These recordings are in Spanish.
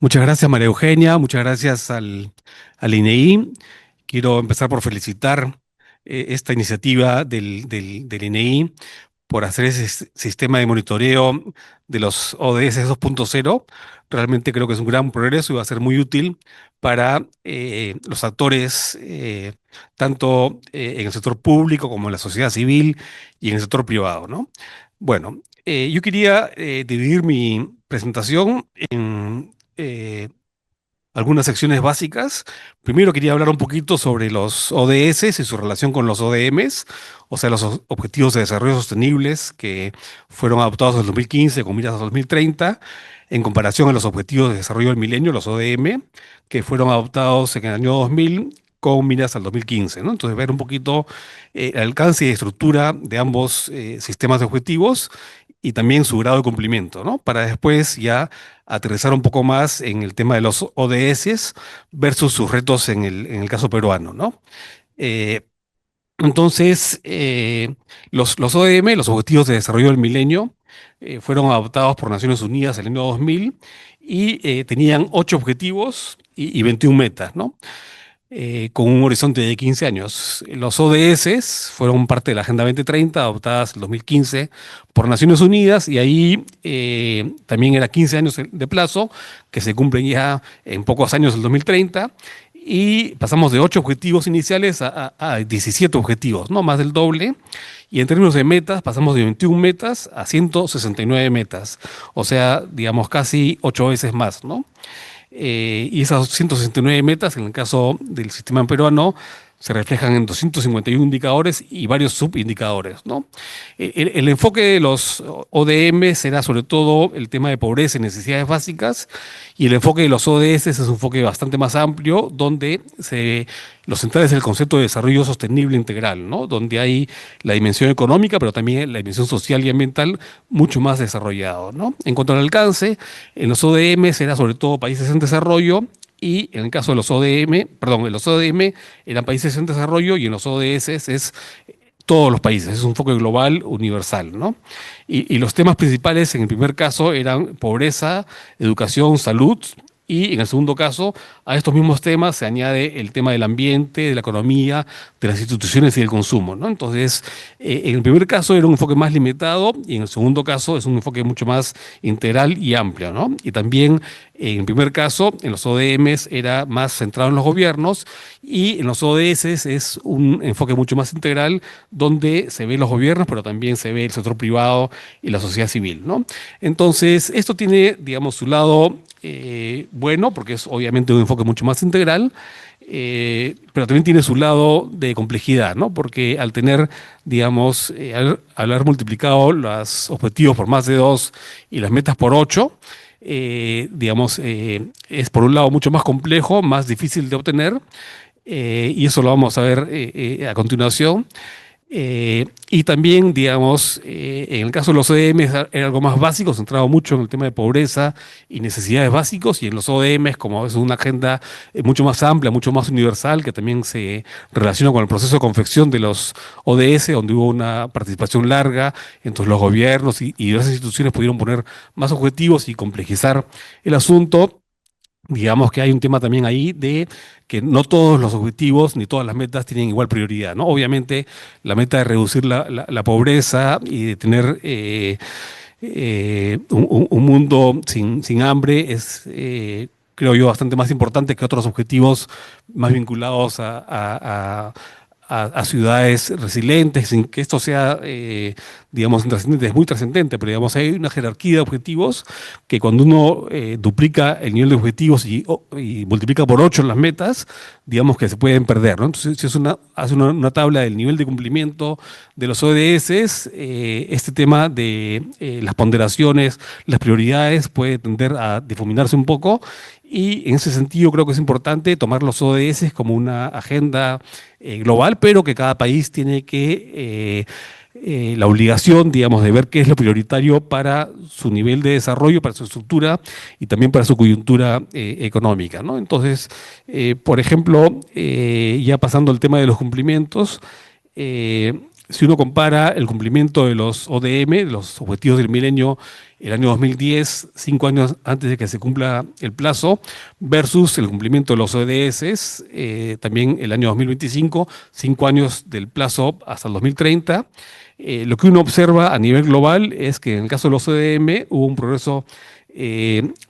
Muchas gracias, María Eugenia. Muchas gracias al INEI. Quiero empezar por felicitar esta iniciativa del INEI por hacer ese sistema de monitoreo de los ODS 2.0. Realmente creo que es un gran progreso y va a ser muy útil para los actores, tanto en el sector público como en la sociedad civil y en el sector privado, ¿no? Bueno, yo quería dividir mi presentación en algunas secciones básicas. Primero quería hablar un poquito sobre los ODS y su relación con los ODMs, o sea, los Objetivos de Desarrollo Sostenibles que fueron adoptados en el 2015 con miras a 2030, en comparación a los Objetivos de Desarrollo del Milenio, los ODM, que fueron adoptados en el año 2000 con miras al 2015, ¿no? Entonces, ver un poquito el alcance y estructura de ambos sistemas de objetivos y también su grado de cumplimiento, ¿no? Para después ya aterrizar un poco más en el tema de los ODS versus sus retos en el caso peruano, ¿no? Eh, los ODM, los Objetivos de Desarrollo del Milenio, fueron adoptados por Naciones Unidas en el año 2000 y tenían 8 objetivos y 21 metas, ¿no? Con un horizonte de 15 años. Los ODS fueron parte de la Agenda 2030, adoptadas en 2015 por Naciones Unidas, y ahí también era 15 años de plazo, que se cumplen ya en pocos años, el 2030, y pasamos de 8 objetivos iniciales a 17 objetivos, ¿no? Más del doble. Y en términos de metas, pasamos de 21 metas a 169 metas, o sea, digamos, casi 8 veces más, ¿no? Y esas 169 metas, en el caso del sistema peruano, se reflejan en 251 indicadores y varios subindicadores, ¿no? El enfoque de los ODM será sobre todo el tema de pobreza y necesidades básicas, y el enfoque de los ODS es un enfoque bastante más amplio, donde lo central es el concepto de desarrollo sostenible integral, ¿no? Donde hay la dimensión económica, pero también la dimensión social y ambiental mucho más desarrollado, ¿no? En cuanto al alcance, en los ODM será sobre todo países en desarrollo, y en el caso de los ODM, perdón, en los ODM eran países en desarrollo, y en los ODS es todos los países, es un enfoque global universal, ¿no? Y los temas principales en el primer caso eran pobreza, educación, salud. Y en el segundo caso, a estos mismos temas se añade el tema del ambiente, de la economía, de las instituciones y del consumo, ¿no? Entonces, en el primer caso era un enfoque más limitado, y en el segundo caso es un enfoque mucho más integral y amplio, ¿no? Y también en el primer caso, en los ODMs era más centrado en los gobiernos, y en los ODS es un enfoque mucho más integral, donde se ven los gobiernos, pero también se ve el sector privado y la sociedad civil, ¿no? Entonces, esto tiene, digamos, su lado bueno, porque es obviamente un enfoque mucho más integral, pero también tiene su lado de complejidad, ¿no? Porque al tener, digamos, al haber multiplicado los objetivos por más de 2 y las metas por 8, digamos, es por un lado mucho más complejo, más difícil de obtener, y eso lo vamos a ver a continuación. Y también, digamos, en el caso de los ODMs era algo más básico, centrado mucho en el tema de pobreza y necesidades básicos, y en los ODMs, como es una agenda mucho más amplia, mucho más universal, que también se relaciona con el proceso de confección de los ODS, donde hubo una participación larga, entonces los gobiernos y diversas instituciones pudieron poner más objetivos y complejizar el asunto. Digamos que hay un tema también ahí de que no todos los objetivos ni todas las metas tienen igual prioridad, ¿no? Obviamente, la meta de reducir la pobreza y de tener un mundo sin hambre es, creo yo, bastante más importante que otros objetivos más vinculados a ciudades resilientes, sin que esto sea, digamos, trascendente. Es muy trascendente, pero digamos, hay una jerarquía de objetivos que cuando uno duplica el nivel de objetivos y multiplica por 8 las metas, digamos que se pueden perder, ¿no? Entonces, si hace una tabla del nivel de cumplimiento de los ODS, este tema de las ponderaciones, las prioridades, puede tender a difuminarse un poco, y en ese sentido creo que es importante tomar los ODS como una agenda global, pero que cada país tiene la obligación, digamos, de ver qué es lo prioritario para su nivel de desarrollo, para su estructura y también para su coyuntura económica, ¿no? Entonces, por ejemplo, ya pasando al tema de los cumplimientos, si uno compara el cumplimiento de los ODM, de los Objetivos del Milenio, el año 2010, 5 años antes de que se cumpla el plazo, versus el cumplimiento de los ODS, también el año 2025, 5 años del plazo hasta el 2030, lo que uno observa a nivel global es que en el caso de los ODM hubo un progreso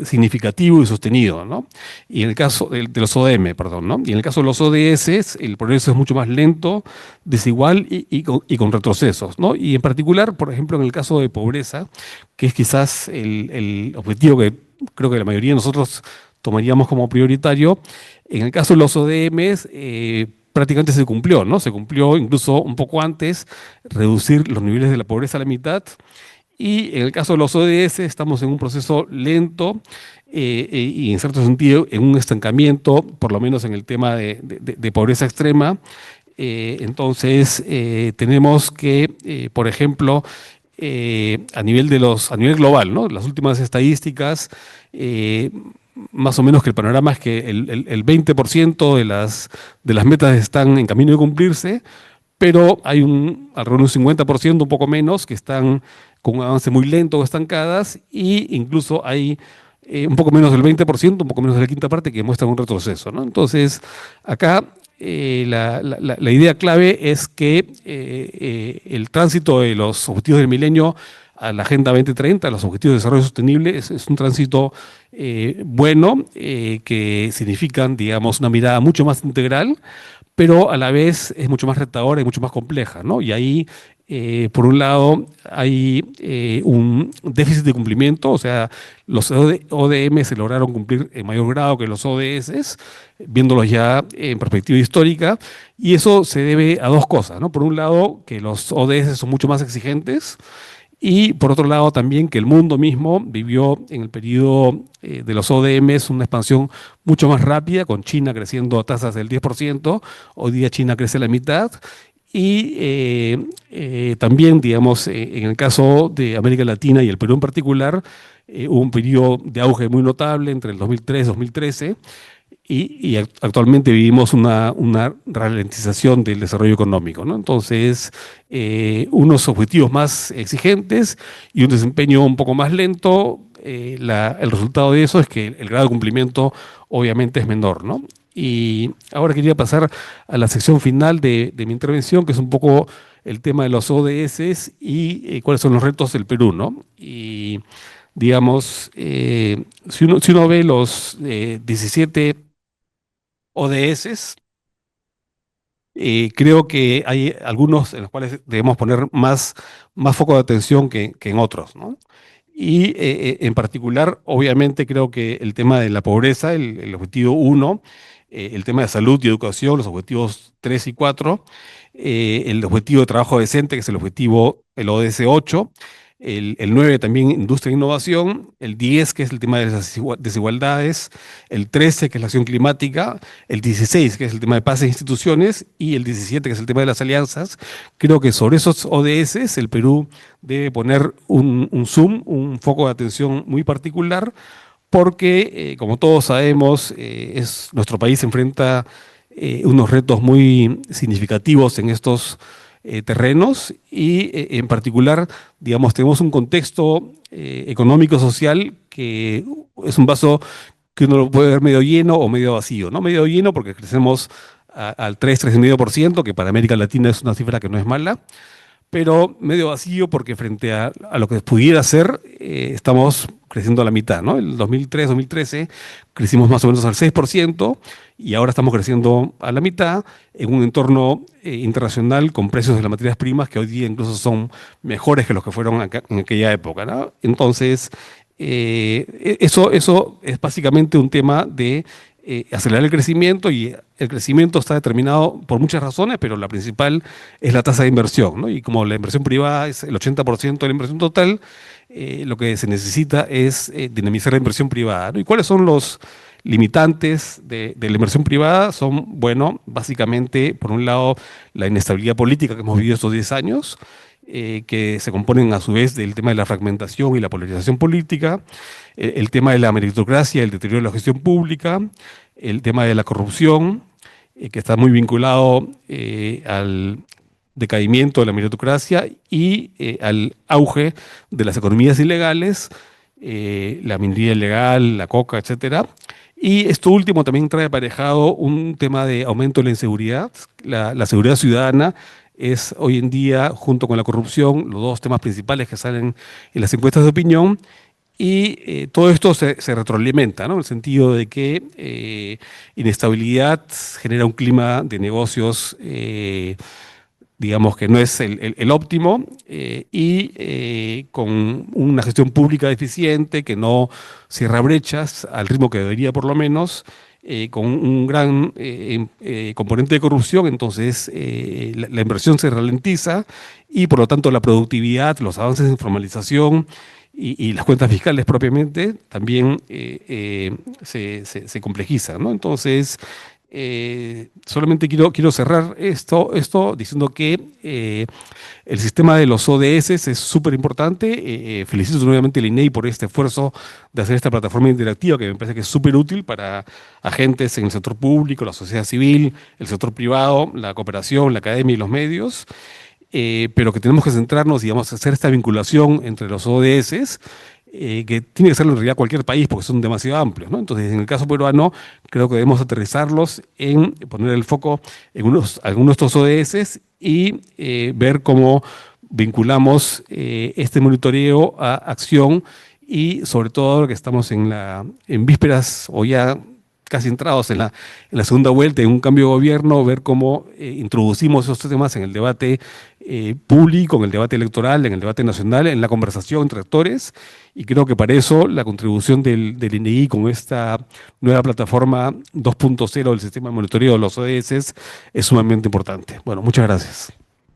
significativo y sostenido, ¿no? Y en el caso de los ODM, perdón, ¿no? Y en el caso de los ODS, el progreso es mucho más lento, desigual y con retrocesos, ¿no? Y en particular, por ejemplo, en el caso de pobreza, que es quizás el objetivo que creo que la mayoría de nosotros tomaríamos como prioritario, en el caso de los ODMs, prácticamente se cumplió, ¿no? Se cumplió incluso un poco antes reducir los niveles de la pobreza a la mitad. Y en el caso de los ODS estamos en un proceso lento y en cierto sentido en un estancamiento, por lo menos en el tema de pobreza extrema. Entonces tenemos que, por ejemplo, a nivel global, ¿no? Las últimas estadísticas, eh, más o menos que el panorama es que el 20% de las metas están en camino de cumplirse, pero hay alrededor de un 50%, un poco menos, que están con un avance muy lento o estancadas, y incluso hay un poco menos del 20%, un poco menos de la quinta parte, que muestran un retroceso, ¿no? Entonces, acá la idea clave es que el tránsito de los objetivos del milenio a la Agenda 2030, a los objetivos de desarrollo sostenible, es un tránsito bueno, que significan, digamos, una mirada mucho más integral, pero a la vez es mucho más retadora y mucho más compleja, ¿no? Y ahí, por un lado, hay un déficit de cumplimiento, o sea, los ODM se lograron cumplir en mayor grado que los ODS, viéndolos ya en perspectiva histórica, y eso se debe a dos cosas, ¿no? Por un lado, que los ODS son mucho más exigentes, y por otro lado también que el mundo mismo vivió en el periodo de los ODMs una expansión mucho más rápida, con China creciendo a tasas del 10%, hoy día China crece a la mitad, y también, digamos, en el caso de América Latina y el Perú en particular, hubo un periodo de auge muy notable entre el 2003 y 2013, y actualmente vivimos una ralentización del desarrollo económico, ¿no? Entonces, unos objetivos más exigentes y un desempeño un poco más lento, el resultado de eso es que el grado de cumplimiento obviamente es menor, ¿no? Y ahora quería pasar a la sección final de mi intervención, que es un poco el tema de los ODS y cuáles son los retos del Perú, ¿no? Y digamos, si uno ve los 17 ODS, creo que hay algunos en los cuales debemos poner más foco de atención que en otros, ¿no? Y en particular, obviamente, creo que el tema de la pobreza, el objetivo uno, el tema de salud y educación, los objetivos 3 y 4, el objetivo de trabajo decente, que es el ODS 8, el 9 también industria e innovación, el 10 que es el tema de las desigualdades, el 13 que es la acción climática, el 16 que es el tema de paz e instituciones y el 17 que es el tema de las alianzas. Creo que sobre esos ODS el Perú debe poner un zoom, un foco de atención muy particular, porque, como todos sabemos, nuestro país enfrenta unos retos muy significativos en estos terrenos y, en particular, digamos, tenemos un contexto económico-social que es un vaso que uno lo puede ver medio lleno o medio vacío, ¿no? Medio lleno porque crecemos al 3,5%, que para América Latina es una cifra que no es mala, pero medio vacío porque frente a lo que pudiera ser, estamos creciendo a la mitad, ¿no? El 2003-2013 crecimos más o menos al 6% y ahora estamos creciendo a la mitad en un entorno internacional con precios de las materias primas que hoy día incluso son mejores que los que fueron en aquella época, ¿no? Entonces, eso es básicamente un tema de acelerar el crecimiento, y el crecimiento está determinado por muchas razones, pero la principal es la tasa de inversión, ¿no? Y como la inversión privada es el 80% de la inversión total, lo que se necesita es dinamizar la inversión privada, ¿no? ¿Y cuáles son los limitantes de la inversión privada? Son, bueno, básicamente, por un lado, la inestabilidad política que hemos vivido estos 10 años, que se componen a su vez del tema de la fragmentación y la polarización política, el tema de la meritocracia, el deterioro de la gestión pública, el tema de la corrupción, que está muy vinculado decaimiento de la meritocracia y al auge de las economías ilegales, la minería ilegal, la coca, etcétera. Y esto último también trae aparejado un tema de aumento de la inseguridad. La seguridad ciudadana es hoy en día, junto con la corrupción, los dos temas principales que salen en las encuestas de opinión. Y todo esto se retroalimenta, ¿no? En el sentido de que inestabilidad genera un clima de negocios, digamos que no es el óptimo, y con una gestión pública deficiente que no cierra brechas al ritmo que debería por lo menos, con un gran componente de corrupción, entonces la inversión se ralentiza y por lo tanto la productividad, los avances en formalización y las cuentas fiscales propiamente también se complejizan, ¿no? Entonces, solamente quiero cerrar esto diciendo que el sistema de los ODS es súper importante. Felicito nuevamente al INEI por este esfuerzo de hacer esta plataforma interactiva que me parece que es súper útil para agentes en el sector público, la sociedad civil, el sector privado, la cooperación, la academia y los medios, pero que tenemos que centrarnos, digamos, hacer esta vinculación entre los ODS, que tiene que hacerlo en realidad cualquier país porque son demasiado amplios, ¿no? Entonces, en el caso peruano, creo que debemos aterrizarlos en poner el foco en algunos de estos ODS y ver cómo vinculamos este monitoreo a acción y sobre todo que estamos en vísperas o ya casi entrados en la segunda vuelta, en un cambio de gobierno, ver cómo introducimos estos temas en el debate público, en el debate electoral, en el debate nacional, en la conversación entre actores. Y creo que para eso la contribución del INEI con esta nueva plataforma 2.0 del sistema de monitoreo de los ODS es sumamente importante. Bueno, muchas gracias.